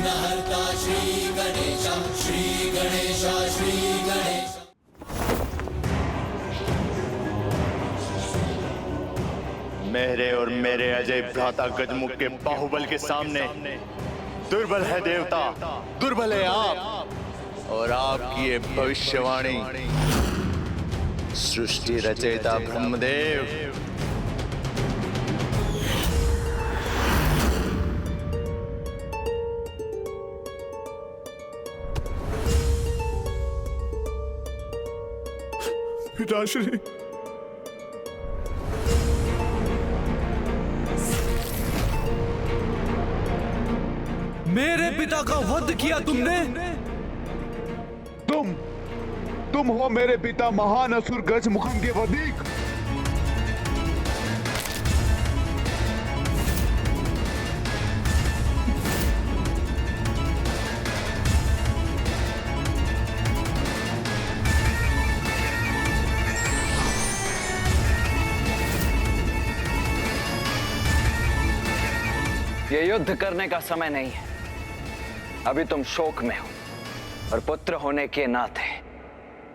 विघ्नहर्ता श्री गणेश, श्री गणेश, श्री गणेश। मेरे और मेरे अजय भ्राता गजमुख के बाहुबल के सामने दुर्बल है देवता, दुर्बल है आप और आपकी ये भविष्यवाणी। सृष्टि रचयिता ब्रह्मदेव, पिताश्री, मेरे पिता का वध किया तुमने। तुम हो मेरे पिता महान असुर गजमुखन के वधिक। ये युद्ध करने का समय नहीं है। अभी तुम शोक में हो और पुत्र होने के नाते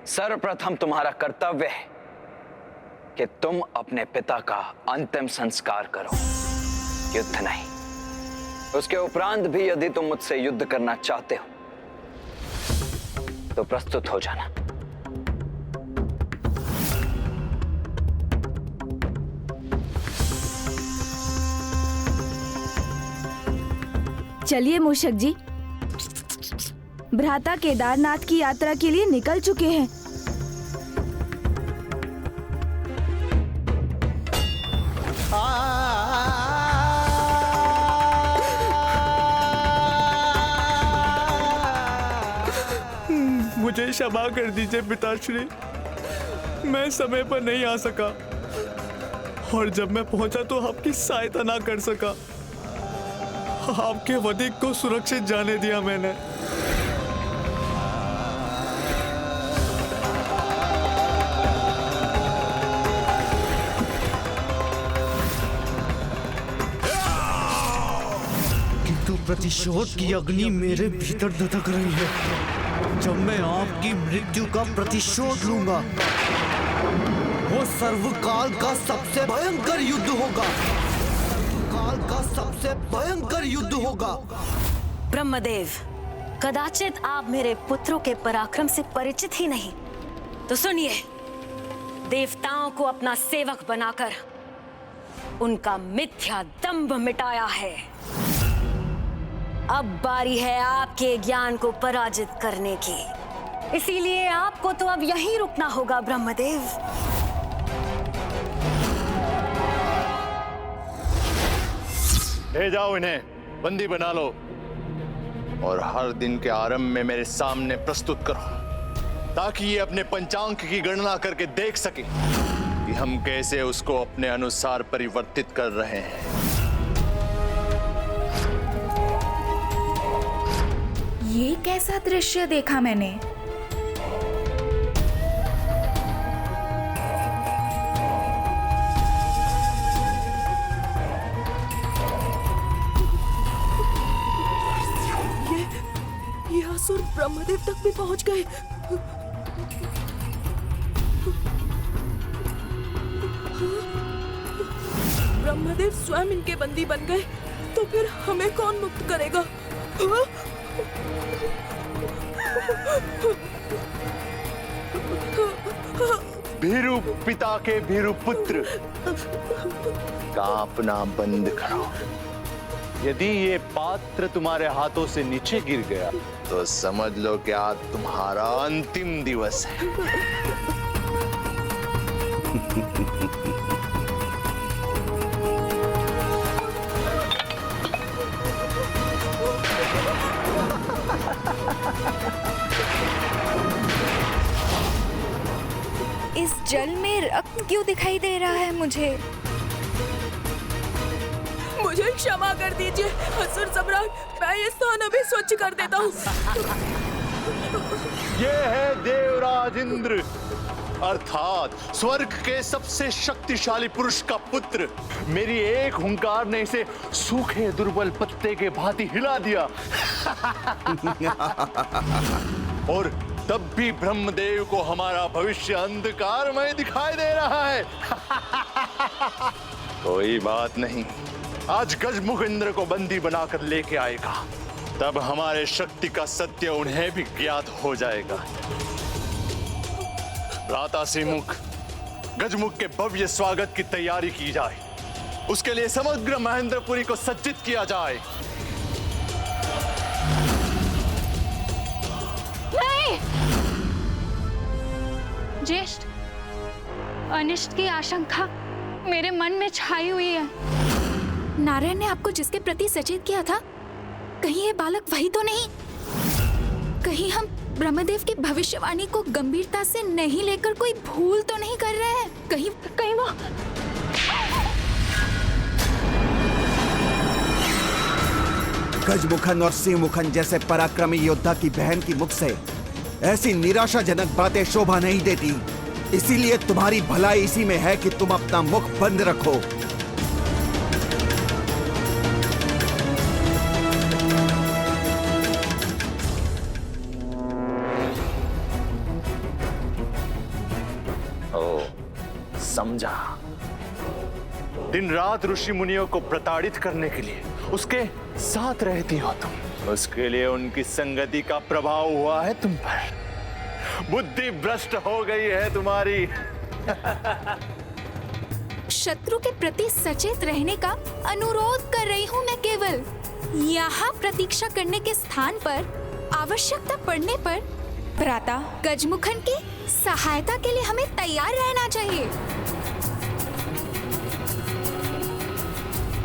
सर्वप्रथम तुम्हारा कर्तव्य है कि तुम अपने पिता का अंतिम संस्कार करो, युद्ध नहीं। उसके उपरांत भी यदि तुम मुझसे युद्ध करना चाहते हो तो प्रस्तुत हो जाना। चलिए मूषक जी, भ्राता केदारनाथ की यात्रा के लिए निकल चुके हैं। मुझे क्षमा कर दीजिए पिताश्री, मैं समय पर नहीं आ सका और जब मैं पहुंचा तो आपकी सहायता ना कर सका। आपके वधिक को सुरक्षित जाने दिया मैंने। किंतु प्रतिशोध की अग्नि मेरे भीतर धधक रही है। जब मैं आपकी मृत्यु का प्रतिशोध लूंगा, वो सर्वकाल का सबसे भयंकर युद्ध होगा। काल का सबसे भयंकर युद्ध होगा। ब्रह्मदेव, कदाचित आप मेरे पुत्रों के पराक्रम से परिचित ही नहीं, तो सुनिए, देवताओं को अपना सेवक बनाकर उनका मिथ्या दंभ मिटाया है। अब बारी है आपके ज्ञान को पराजित करने की, इसीलिए आपको तो अब यहीं रुकना होगा ब्रह्मदेव। ले जाओ इन्हें, बंदी बना लो और हर दिन के आरंभ में मेरे सामने प्रस्तुत करो, ताकि ये अपने पंचांग की गणना करके देख सके कि हम कैसे उसको अपने अनुसार परिवर्तित कर रहे हैं। ये कैसा दृश्य देखा मैंने? ये असुर ब्रह्मदेव तक भी पहुंच गए। ब्रह्मदेव स्वयं इनके बंदी बन गए, तो फिर हमें कौन मुक्त करेगा? भीरु पिता के भीरु पुत्र, कांपना बंद करो। यदि ये पात्र तुम्हारे हाथों से नीचे गिर गया तो समझ लो कि आज तुम्हारा अंतिम दिवस है। इस जल में रक्त क्यों दिखाई दे रहा है मुझे? मुझे क्षमा कर दीजिए असुर सम्राट, मैं ये स्थान अभी स्वच्छ कर देता हूँ। ये है देवराज इंद्र, अर्थात स्वर्ग के सबसे शक्तिशाली पुरुष का पुत्र, मेरी एक हुंकार ने इसे सूखे दुर्बल पत्ते के भांति हिला दिया। और तब भी ब्रह्मदेव को हमारा भविष्य अंधकारमय दिखाई दे रहा है। कोई बात नहीं, आज गजमुख इंद्र को बंदी बनाकर लेके आएगा, तब हमारे शक्ति का सत्य उन्हें भी ज्ञात हो जाएगा। रातासी मुख, गजमुख के भव्य स्वागत की तैयारी की जाए, उसके लिए समग्र महेंद्रपुरी को सज्जित किया जाए। नहीं! ज्येष्ठ, अनिष्ट की आशंका मेरे मन में छाई हुई है। नारायण ने आपको जिसके प्रति सचेत किया था, कहीं ये बालक वही तो नहीं? कहीं हम ब्रह्मदेव की भविष्यवाणी को गंभीरता से नहीं लेकर कोई भूल तो नहीं कर रहे हैं? कहीं वो गजमुखन और सिंहमुखन जैसे पराक्रमी योद्धा की बहन की मुख से ऐसी निराशाजनक बातें शोभा नहीं देती। इसीलिए तुम्हारी भलाई इसी में है कि तुम अपना मुख बंद रखो। ओ, समझा। दिन रात ऋषि मुनियों को प्रताड़ित करने के लिए उसके साथ रहती हो तुम। उसके लिए उनकी संगति का प्रभाव हुआ है तुम पर। बुद्धि भ्रष्ट हो गई है तुम्हारी। शत्रु के प्रति सचेत रहने का अनुरोध कर रही हूँ मैं केवल। यहाँ प्रतीक्षा करने के स्थान पर आवश्यकता पड़ने पर प्रातः गजमुखन की सहायता के लिए हमें तैयार रहना चाहिए।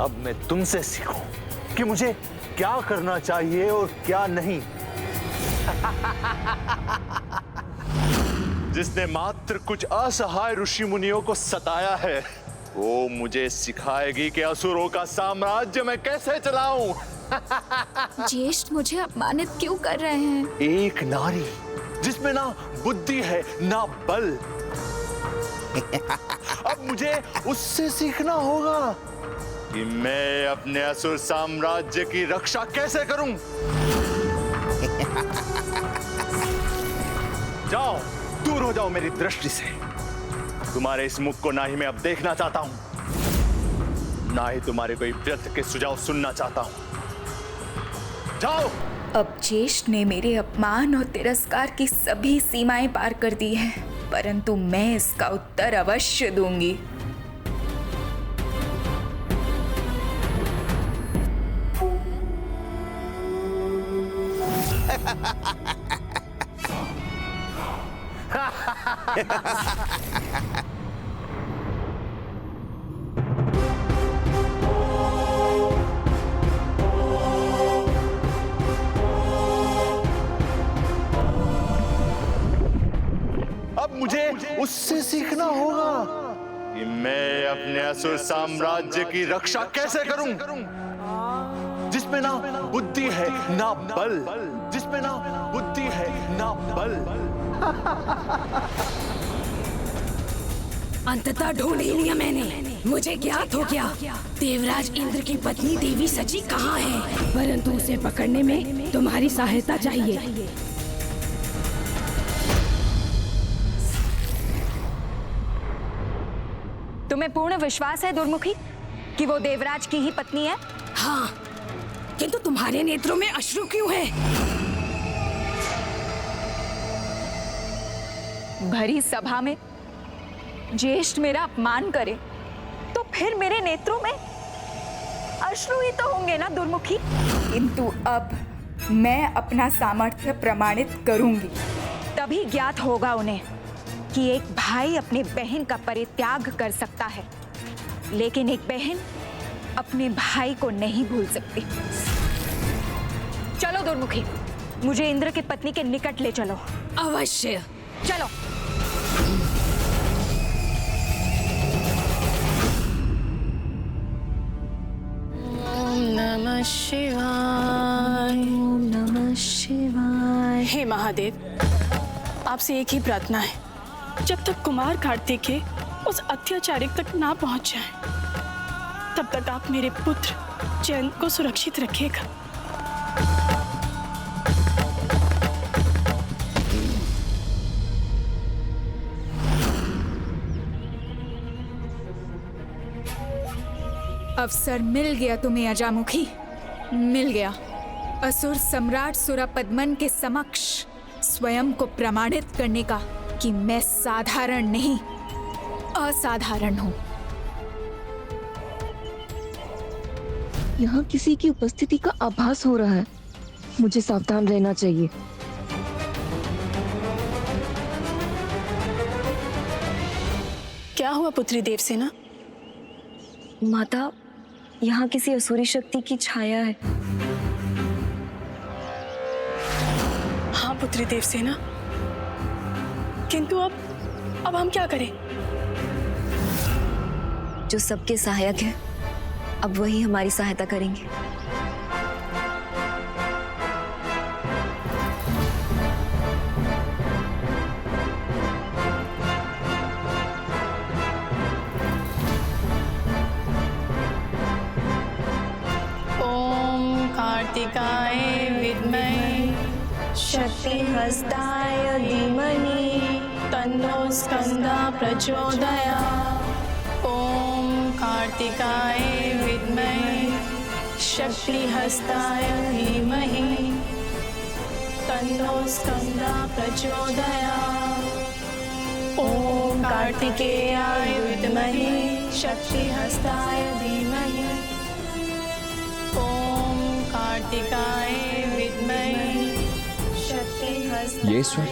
अब मैं तुमसे सीखूं कि मुझे क्या करना चाहिए और क्या नहीं। जिसने मात्र कुछ असहाय ऋषि मुनियों को सताया है, वो मुझे सिखाएगी कि असुरों का साम्राज्य मैं कैसे चलाऊं। ज्येष्ठ मुझे अपमानित क्यों कर रहे हैं? एक नारी जिसमें ना बुद्धि है ना बल। अब मुझे उससे सीखना होगा कि मैं अपने असुर साम्राज्य की रक्षा कैसे करूं। जाओ, दूर हो जाओ मेरी दृष्टि से। तुम्हारे इस मुख को ना ही मैं अब देखना चाहता हूं, ना ही तुम्हारे कोई व्यर्थ के सुझाव सुनना चाहता हूं। जाओ। अब ज्येष्ठ ने मेरे अपमान और तिरस्कार की सभी सीमाएं पार कर दी हैं, परंतु मैं इसका उत्तर अवश्य दूंगी। अब मुझे उससे सीखना होगा कि मैं अपने असुर साम्राज्य की रक्षा कैसे करूं, जिसमें ना बुद्धि है ना बल, जिसमें ना बुद्धि है ना बल। अंततः ढूंढ ही लिया मैंने। मुझे ज्ञात हो गया देवराज इंद्र की पत्नी देवी सची कहाँ है, परंतु उसे पकड़ने में तुम्हारी सहायता चाहिए। तुम्हें पूर्ण विश्वास है दुर्मुखी कि वो देवराज की ही पत्नी है? हाँ, किंतु तुम्हारे नेत्रों में अश्रु क्यों है? भरी सभा में ज्येष्ठ मेरा अपमान करे तो फिर मेरे नेत्रों में अश्रु ही तो होंगे ना दुर्मुखी। किंतु अब मैं अपना सामर्थ्य प्रमाणित करूंगी, तभी ज्ञात होगा उन्हें कि एक भाई अपने बहन का परित्याग कर सकता है, लेकिन एक बहन अपने भाई को नहीं भूल सकती। चलो दुर्मुखी, मुझे इंद्र की पत्नी के निकट ले चलो। अवश्य, चलो। ओम नमः शिवाय, ओम नमः शिवाय। हे महादेव, आपसे एक ही प्रार्थना है जब तक कुमार कार्तिकेय उस अत्याचारी तक ना पहुंच जाए, तब तक आप मेरे पुत्र जयंत को सुरक्षित रखिएगा। अवसर मिल गया तुम्हें अजामुखी, मिल गया। असुर सम्राट सुरपद्मन के समक्ष स्वयं को प्रमाणित करने का कि मैं साधारण नहीं, असाधारण हूं। यहाँ किसी की उपस्थिति का आभास हो रहा है, मुझे सावधान रहना चाहिए। क्या हुआ पुत्री देवसेना? माता, यहाँ किसी असुरी शक्ति की छाया है। हाँ पुत्री देवसेना, किंतु अब हम क्या करें? जो सबके सहायक है, अब वही हमारी सहायता करेंगे। ओम कार्तिकाय विद्महे शक्तिहस्ताय धीमहि तन्नो स्कंदः प्रचोदयात्। ओम कार्तिकाय विद्महे शक्तिहस्ताय धीमहि तन्नो स्कंदः प्रचोदयात्। ओम कार्तिकेयाय विद्महे शक्तिहस्ताय धीमहि ओम कार्तिकाय विद्महे शक्तिहस्ताय ये स्वर,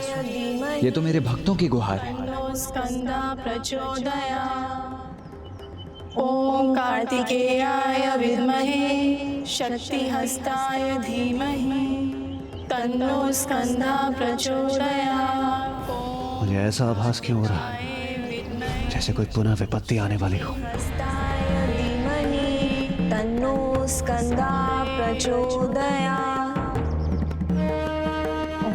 ये तो मेरे भक्तों की गुहार है। स्कंदः प्रचोदयात्। ओम कार्तिकेयाय विद्महे शक्तिहस्ताय धीमहि तन्नो स्कंदः प्रचोदयात्। मुझे ऐसा आभास क्यों हो रहा है जैसे कोई पुनः विपत्ति आने वाली हो। तन्नो स्कंदः प्रचोदयात्।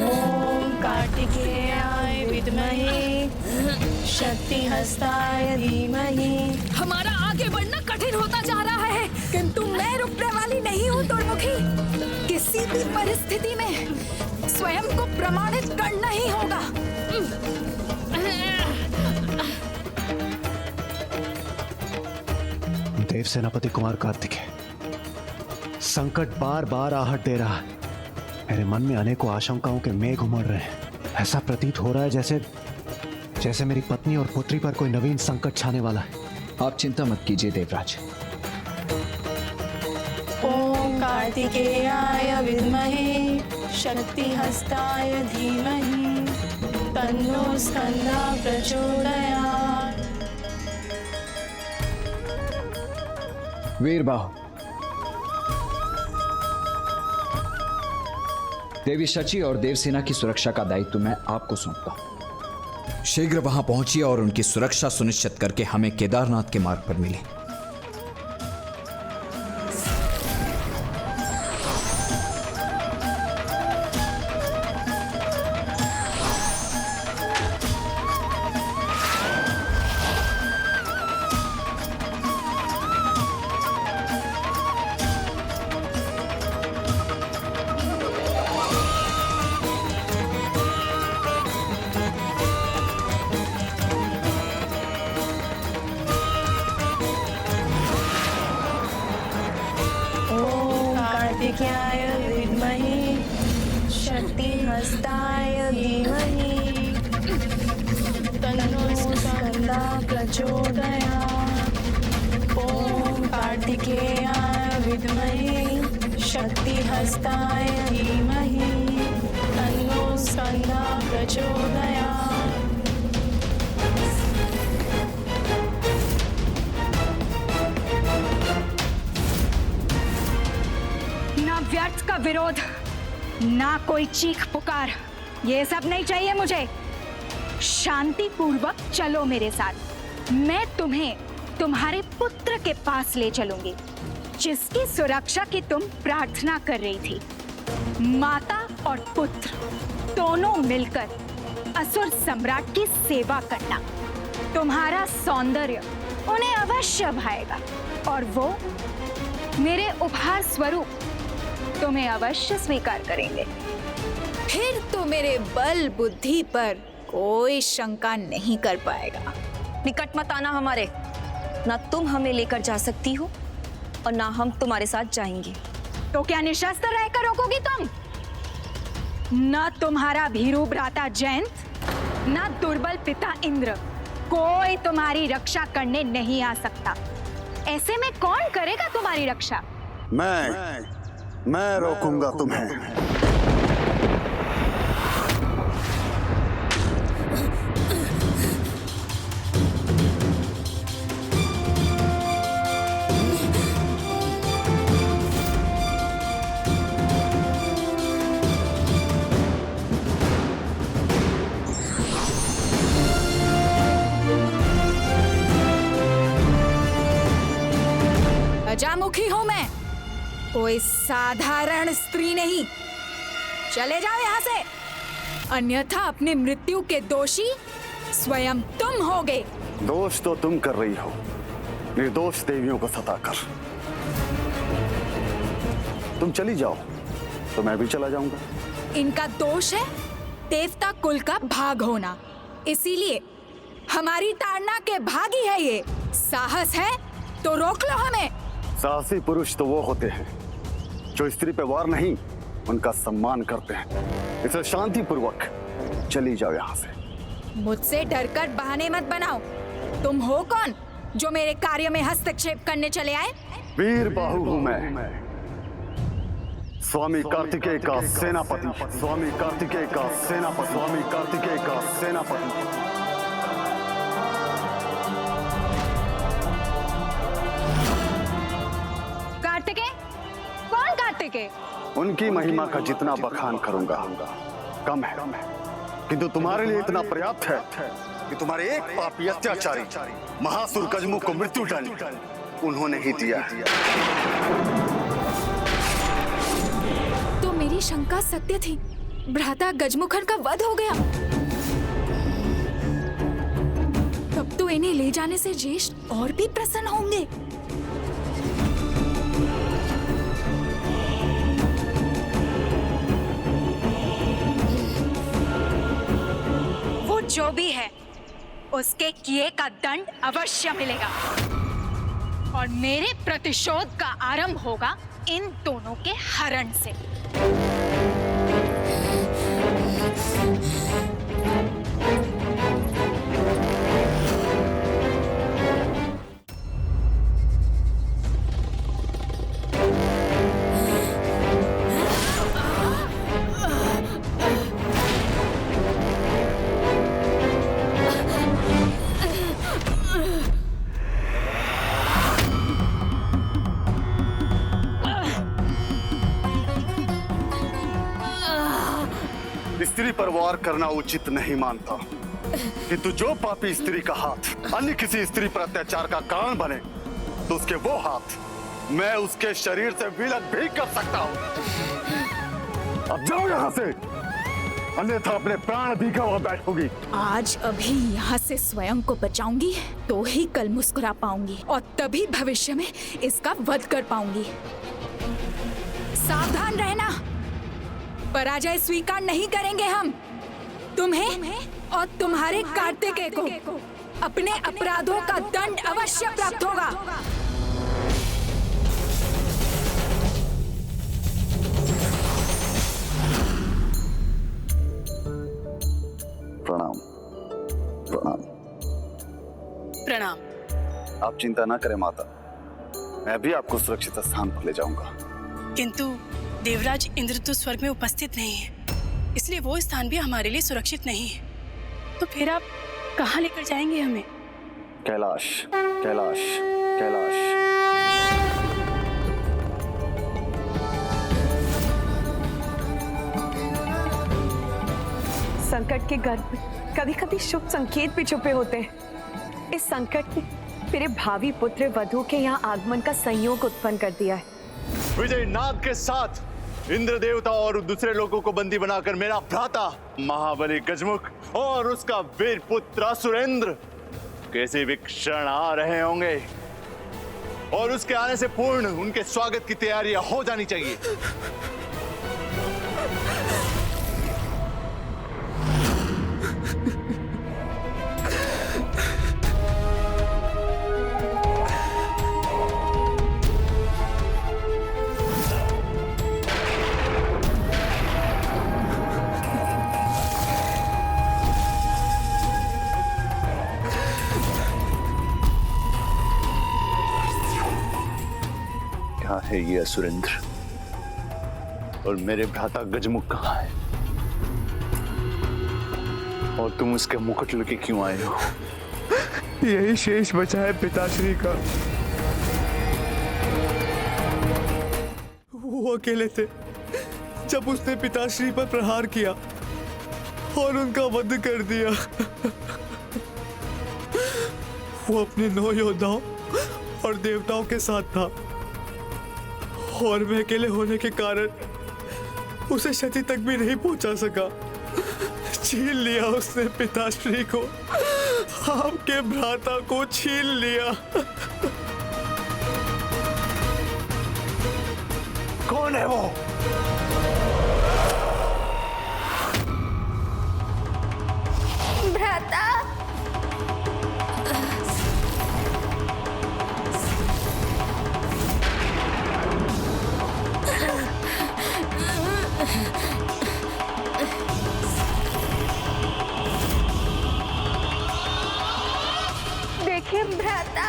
ओम कार्तिकेयाय विद्महे शक्तिहस्ताय धीमहि। हमारा आगे बढ़ना कठिन होता जा रहा है, किंतु मैं रुकने वाली नहीं हूँ दुर्मुखी। किसी भी परिस्थिति में स्वयं को प्रमाणित करना ही होगा। देव सेनापति कुमार कार्तिकेय, संकट बार बार आहट दे रहा है। मेरे मन में अनेकों आशंकाओं के मेघ उमड़ रहे हैं। ऐसा प्रतीत हो रहा है जैसे मेरी पत्नी और पुत्री पर कोई नवीन संकट छाने वाला है। आप चिंता मत कीजिए देवराज। ओम कार्तिकेयाय विद्महे शक्तिहस्ताय धीमहि तन्नो स्कंदः प्रचोदयात्। वीरबाहु, देवी शची और देवसेना की सुरक्षा का दायित्व मैं आपको सौंपता हूं। शीघ्र वहां पहुंचिए और उनकी सुरक्षा सुनिश्चित करके हमें केदारनाथ के मार्ग पर मिले। कार्तिकेयाय विद्महे शक्तिहस्ताय धीमहि तन्नो स्कंदः प्रचोदयात्। ओम कार्तिकेयाय विद्महे शक्तिहस्ताय धीमहि तन्नो स्कंदः प्रचोदयात्। ना व्यर्थ का विरोध, ना कोई चीख पुकार, ये सब नहीं चाहिए मुझे। शांति पूर्वक चलो मेरे साथ। मैं तुम्हें तुम्हारे पुत्र के पास ले चलूंगी, जिसकी सुरक्षा की तुम प्रार्थना कर रही थी। माता और पुत्र दोनों मिलकर असुर सम्राट की सेवा करना। तुम्हारा सौंदर्य उन्हें अवश्य भाएगा और वो मेरे उपहार स्वरूप तुम्हें अवश्य स्वीकार करेंगे। फिर तो मेरे बल बुद्धि पर कोई शंका नहीं कर पाएगा। निकट मत आना हमारे। ना तुम हमें लेकर जा सकती हो और ना हम तुम्हारे साथ जाएंगे। तो क्या निशस्त्र रहकर रोकोगी तुम? न तुम्हारा भीरू भ्राता जयंत, न दुर्बल पिता इंद्र, कोई तुम्हारी रक्षा करने नहीं आ सकता। ऐसे में कौन करेगा तुम्हारी रक्षा? मैं रोकूंगा तुम्हें। गजामुखी हूं मैं, कोई साधारण स्त्री नहीं। चले जाओ यहाँ से, अन्यथा अपनी मृत्यु के दोषी स्वयं तुम होगे। दोष तो तुम कर रही हो, निर्दोष देवियों को सताकर। तुम चली जाओ तो मैं भी चला जाऊंगा। इनका दोष है देवता कुल का भाग होना, इसीलिए हमारी ताड़ना के भागी है ये। साहस है तो रोक लो हमें। साहसी पुरुष तो वो होते हैं जो स्त्री पे वार नहीं, उनका सम्मान करते हैं। इसे शांति पूर्वक चली जाओ यहाँ से। मुझसे डरकर बहाने मत बनाओ। तुम हो कौन जो मेरे कार्य में हस्तक्षेप करने चले आए? वीर बाहु हूँ मैं, स्वामी कार्तिकेय का सेनापति। स्वामी कार्तिकेय का सेनापति। स्वामी कार्तिकेय का सेनापति। कार्तिकेय? कौन कार्तिकेय? उनकी महिमा का जितना बखान करूंगा कम है, किंतु तुम्हारे लिए इतना पर्याप्त है कि तुम्हारे एक पापी अत्याचारी महासुर गजमुख को मृत्यु दंड उन्होंने ही दिया। तो मेरी शंका सत्य थी, भ्राता गजमुखन का वध हो गया। तब तो इन्हें ले जाने से ज्येष्ठ और भी प्रसन्न होंगे। जो भी है उसके किए का दंड अवश्य मिलेगा और मेरे प्रतिशोध का आरंभ होगा इन दोनों के हरण से। स्त्री पर वार करना उचित नहीं मानता, किंतु जो पापी स्त्री का हाथ अन्य किसी स्त्री पर अत्याचार का कारण बने तो उसके वो हाथ मैं उसके शरीर से विलग भी कर सकता हूँ। अब जाओ यहाँ से, अन्यथा अपने प्राण भी गंवा बैठोगी। आज अभी यहाँ से स्वयं को बचाऊंगी तो ही कल मुस्कुरा पाऊंगी और तभी भविष्य में इसका वध कर पाऊंगी। सावधान रहना, पराजय स्वीकार नहीं करेंगे हम। तुम्हें और तुम्हारे कार्तिकेय को अपने अपराधों का दंड अवश्य प्राप्त होगा। प्रणाम। प्रणाम। प्रणाम। आप चिंता ना करें माता, मैं भी आपको सुरक्षित स्थान पर ले जाऊंगा। किंतु देवराज इंद्र तो स्वर्ग में उपस्थित नहीं है, इसलिए वो स्थान भी हमारे लिए सुरक्षित नहीं है। तो फिर आप कहाँ लेकर जाएंगे हमें? कैलाश, कैलाश, कैलाश। संकट के गर्भ कभी कभी शुभ संकेत भी छुपे होते हैं। इस संकट ने मेरे भावी पुत्र वधु के यहाँ आगमन का संयोग उत्पन्न कर दिया है। विजय नाग के साथ इंद्र देवता और दूसरे लोगों को बंदी बनाकर मेरा भ्राता महाबली गजमुख और उसका वीर पुत्र सुरेंद्र किसी भी क्षण आ रहे होंगे और उसके आने से पूर्ण उनके स्वागत की तैयारियां हो जानी चाहिए। कहाँ है ये सुरेंद्र और मेरे भ्राता गजमुख कहाँ है? और तुम उसके मुकुट लेके क्यों आए हो? यही शेष बचा है पिताश्री का। वो अकेले थे जब उसने पिताश्री पर प्रहार किया और उनका वध कर दिया। वो अपने 9 योद्धाओं और देवताओं के साथ था और मैं अकेले होने के कारण उसे क्षति तक भी नहीं पहुंचा सका। छीन लिया उसने पिताश्री को, आपके भ्राता को छीन लिया। कौन है वो? भ्राता, देखिए भ्राता,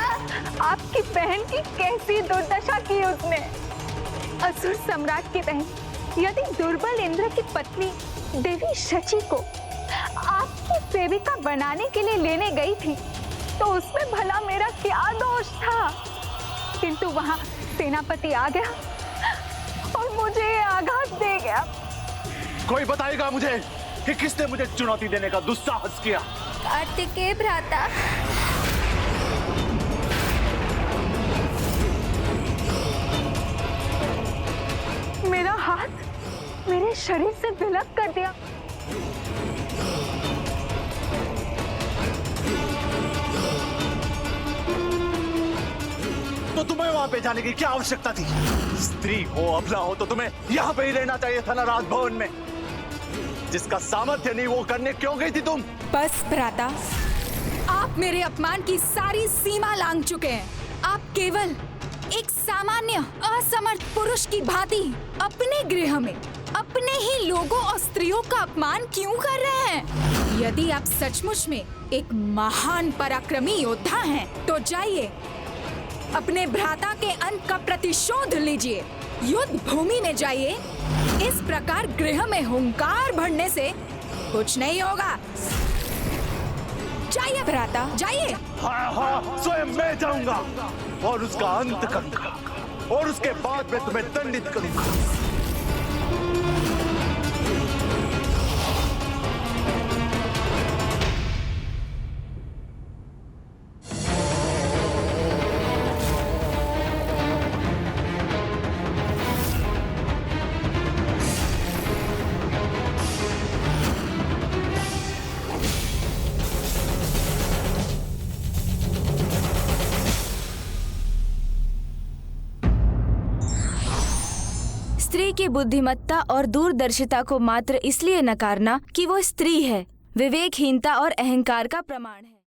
आपकी बहन की कैसी दुर्दशा की उसने। असुर सम्राट की बहन यदि दुर्बल इंद्र की पत्नी देवी शची को आपकी सेविका बनाने के लिए लेने गई थी तो उसमें भला मेरा क्या दोष था? किंतु वहां सेनापति आ गया और मुझे आघात दे गया। कोई बताएगा मुझे कि किसने मुझे चुनौती देने का दुस्साहस किया? कार्तिकेय भ्राता, मेरा हाथ मेरे शरीर से विलग कर दिया। तो तुम्हें वहां पे जाने की क्या आवश्यकता थी? स्त्री हो अबला हो तो तुम्हें यहाँ पे ही रहना चाहिए था ना, राजभवन में। जिसका सामर्थ्य नहीं वो करने क्यों गई थी तुम? बस भ्राता, आप मेरे अपमान की सारी सीमा लांघ चुके हैं। आप केवल एक सामान्य असमर्थ पुरुष की भांति अपने गृह में अपने ही लोगों और स्त्रियों का अपमान क्यों कर रहे हैं? यदि आप सचमुच में एक महान पराक्रमी योद्धा हैं, तो जाइए अपने भ्राता के अंत का प्रतिशोध लीजिए। युद्ध भूमि में जाइए। इस प्रकार गृह में हुंकार भरने से कुछ नहीं होगा। जाइए भ्राता, जाइए। हाँ हाँ, स्वयं मैं जाऊंगा और उसका अंत करूंगा और उसके बाद मैं तुम्हें दंडित करूंगा। स्त्री की बुद्धिमत्ता और दूरदर्शिता को मात्र इसलिए नकारना कि वो स्त्री है, विवेकहीनता और अहंकार का प्रमाण है।